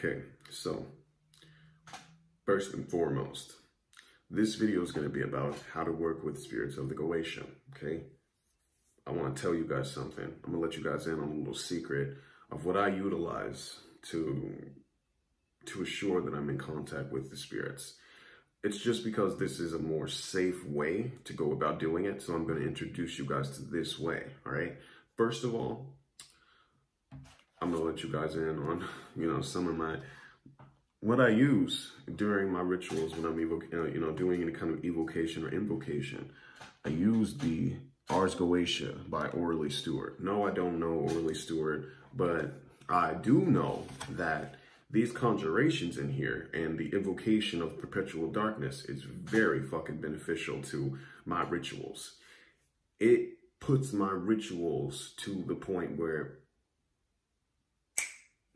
Okay, so first and foremost, this video is going to be about how to work with spirits of the goetia, okay? I want to tell you guys something. I'm going to let you guys in on a little secret of what I utilize to assure that I'm in contact with the spirits. It's just because this is a more safe way to go about doing it, so I'm going to introduce you guys to this way, all right? First of all, I'm going to let you guys in on, some of what I use during my rituals when I'm doing any kind of evocation or invocation. I use the Ars Goetia by Orly Stewart. No, I don't know Orly Stewart, but I do know that these conjurations in here and the invocation of perpetual darkness is very fucking beneficial to my rituals. It puts my rituals to the point where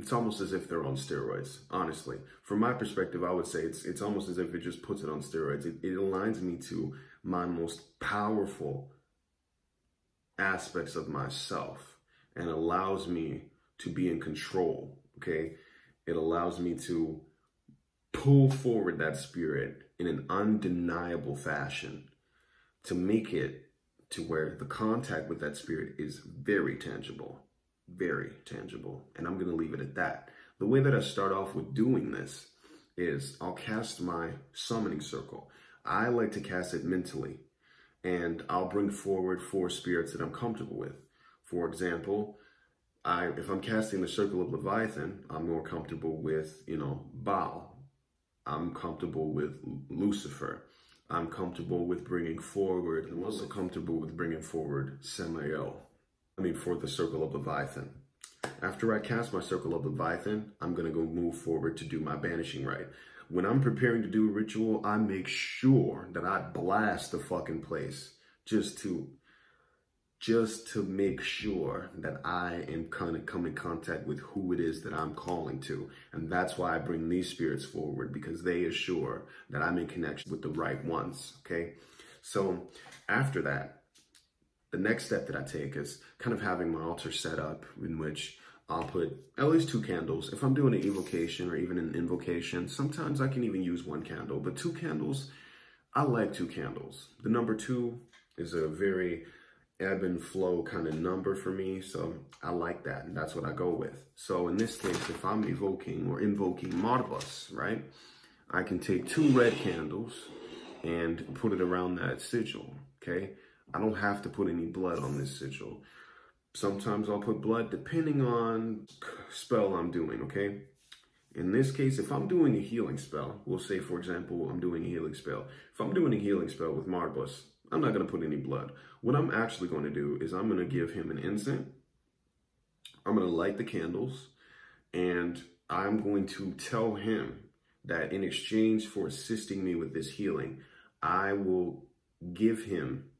it's almost as if they're on steroids, honestly. From my perspective, I would say it's almost as if it just puts it on steroids. It aligns me to my most powerful aspects of myself and allows me to be in control, okay? It allows me to pull forward that spirit in an undeniable fashion to make it to where the contact with that spirit is very tangible. Very tangible. And I'm going to leave it at that. The way that I start off with doing this is I'll cast my summoning circle. I like to cast it mentally, and I'll bring forward 4 spirits that I'm comfortable with. For example, if I'm casting the circle of Leviathan, I'm more comfortable with, Baal. I'm comfortable with Lucifer. I'm comfortable with bringing forward, I'm also comfortable with bringing forward Samael. For the circle of Leviathan. After I cast my circle of Leviathan, I'm going to go move forward to do my banishing rite. When I'm preparing to do a ritual, I make sure that I blast the fucking place just to make sure that I am kind of come in contact with who it is that I'm calling to. And that's why I bring these spirits forward, because they assure that I'm in connection with the right ones, okay? So after that, the next step that I take is kind of having my altar set up, in which I'll put at least 2 candles. If I'm doing an evocation or even an invocation, sometimes I can even use 1 candle, but 2 candles, I like 2 candles. The number 2 is a very ebb and flow kind of number for me, so I like that, and that's what I go with. So in this case, if I'm invoking Marbus, right, I can take 2 red candles and put it around that sigil, okay? I don't have to put any blood on this sigil. Sometimes I'll put blood depending on spell I'm doing, okay? In this case, if I'm doing a healing spell, we'll say, for example, I'm doing a healing spell. If I'm doing a healing spell with Marbus, I'm not going to put any blood. What I'm actually going to do is I'm going to give him an incense. I'm going to light the candles, and I'm going to tell him that in exchange for assisting me with this healing, I will give him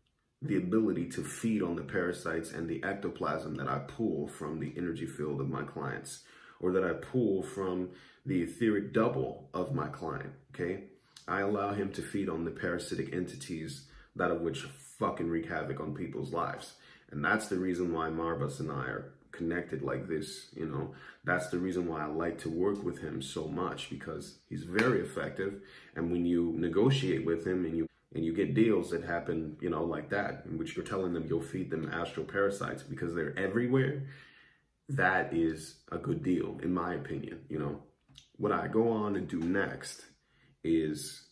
the ability to feed on the parasites and the ectoplasm that I pull from the energy field of my clients, or that I pull from the etheric double of my client, okay? I allow him to feed on the parasitic entities that of which fucking wreak havoc on people's lives. And that's the reason why Marbus and I are connected like this, That's the reason why I like to work with him so much, because he's very effective. And when you negotiate with him and you get deals that happen, like that, in which you're telling them you'll feed them astral parasites because they're everywhere, that is a good deal, in my opinion, What I go on and do next is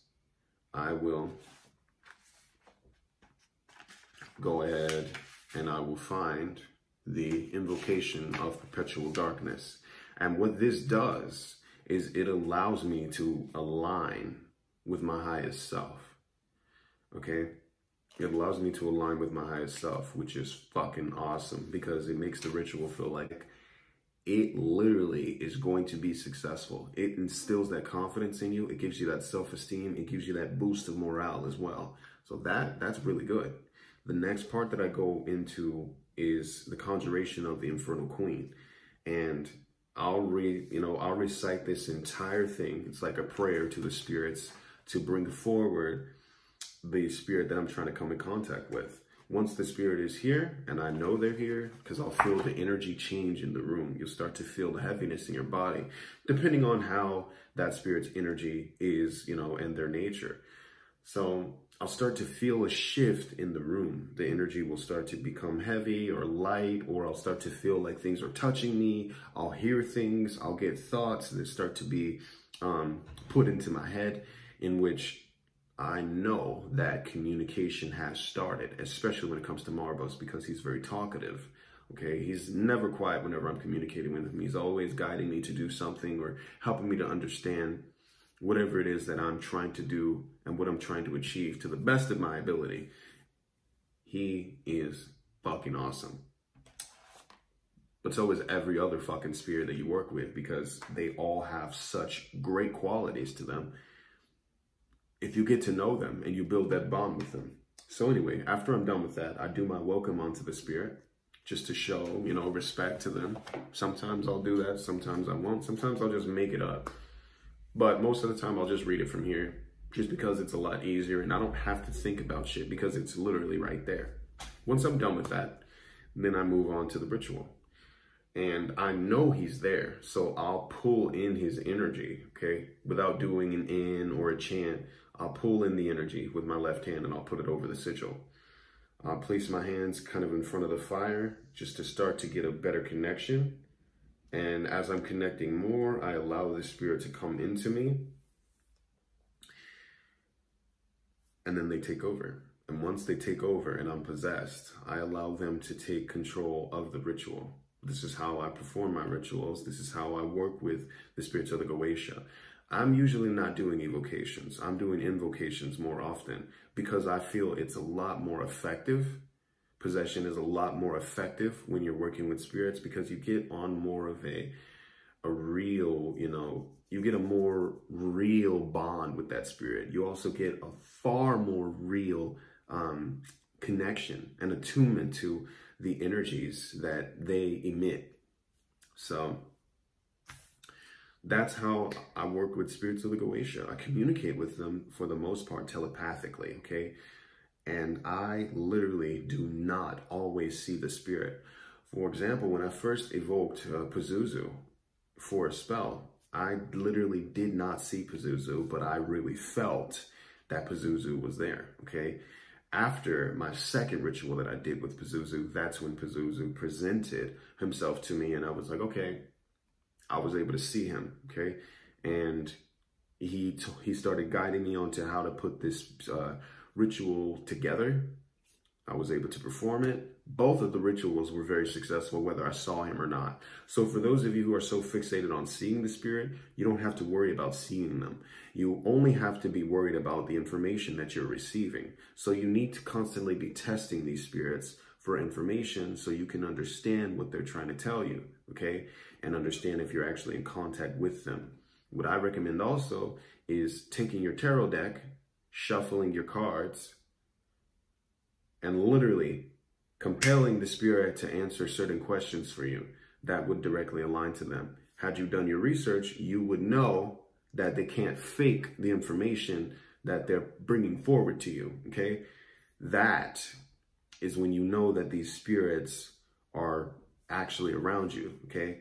I will go ahead and I will find the invocation of perpetual darkness. And what this does is it allows me to align with my highest self. Okay, it allows me to align with my highest self, which is fucking awesome, because it makes the ritual feel like it literally is going to be successful. It instills that confidence in you. It gives you that self-esteem. It gives you that boost of morale as well. So that's really good. The next part that I go into is the conjuration of the Infernal Queen, and I'll recite this entire thing. It's like a prayer to the spirits to bring forward the spirit that I'm trying to come in contact with. Once the spirit is here, and I know they're here, because I'll feel the energy change in the room. You'll start to feel the heaviness in your body, depending on how that spirit's energy is, you know, and their nature. So I'll start to feel a shift in the room. The energy will start to become heavy or light, or I'll start to feel like things are touching me. I'll hear things, I'll get thoughts that start to be put into my head, in which I know that communication has started, especially when it comes to Marbos, because he's very talkative. Okay, he's never quiet whenever I'm communicating with him. He's always guiding me to do something or helping me to understand whatever it is that I'm trying to do and what I'm trying to achieve to the best of my ability. He is fucking awesome. But so is every other fucking spirit that you work with, because they all have such great qualities to them if you get to know them and you build that bond with them. So anyway, after I'm done with that, I do my welcome onto the spirit, just to show, you know, respect to them. Sometimes I'll do that, sometimes I won't. Sometimes I'll just make it up. But most of the time I'll just read it from here, just because it's a lot easier and I don't have to think about shit, because it's literally right there. Once I'm done with that, then I move on to the ritual. And I know he's there, so I'll pull in his energy, okay? Without doing an in or a chant, I'll pull in the energy with my left hand and I'll put it over the sigil. I'll place my hands kind of in front of the fire just to start to get a better connection. And as I'm connecting more, I allow the spirit to come into me. And then they take over. And once they take over and I'm possessed, I allow them to take control of the ritual. This is how I perform my rituals. This is how I work with the spirits of the goetia. I'm usually not doing evocations. I'm doing invocations more often, because I feel it's a lot more effective. Possession is a lot more effective when you're working with spirits, because you get on more of a real, you know, you get a more real bond with that spirit. You also get a far more real connection and attunement to the energies that they emit. So that's how I work with spirits of the goetia. I communicate with them for the most part telepathically, okay? And I literally do not always see the spirit. For example, when I first evoked Pazuzu for a spell, I literally did not see Pazuzu, but I really felt that Pazuzu was there, okay? After my second ritual that I did with Pazuzu, that's when Pazuzu presented himself to me, and I was like, okay, I was able to see him, okay? And he started guiding me on to how to put this ritual together. I was able to perform it. Both of the rituals were very successful, whether I saw him or not. So for those of you who are so fixated on seeing the spirit, you don't have to worry about seeing them. You only have to be worried about the information that you're receiving. So you need to constantly be testing these spirits for information so you can understand what they're trying to tell you, okay? And understand if you're actually in contact with them. What I recommend also is taking your tarot deck, shuffling your cards, and literally compelling the spirit to answer certain questions for you that would directly align to them. Had you done your research, you would know that they can't fake the information that they're bringing forward to you, okay? That is when you know that these spirits are actually around you, okay?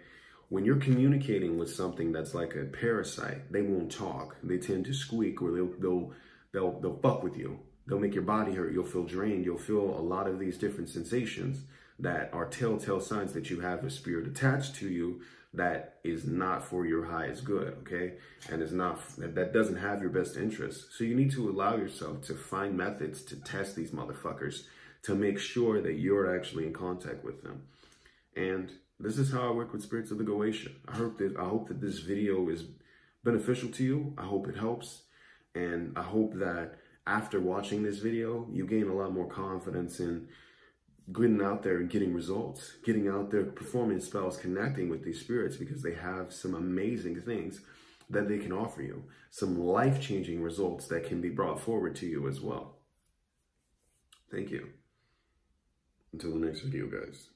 When you're communicating with something that's like a parasite, they won't talk. They tend to squeak, or they'll fuck with you. They'll make your body hurt. You'll feel drained. You'll feel a lot of these different sensations that are telltale signs that you have a spirit attached to you that is not for your highest good, okay? And is not, that doesn't have your best interest. So you need to allow yourself to find methods to test these motherfuckers to make sure that you're actually in contact with them. And this is how I work with spirits of the goetia. I hope that this video is beneficial to you. I hope it helps. And I hope that after watching this video, you gain a lot more confidence in getting out there and getting results, getting out there, performing spells, connecting with these spirits, because they have some amazing things that they can offer you, some life-changing results that can be brought forward to you as well. Thank you. Until the next video, guys.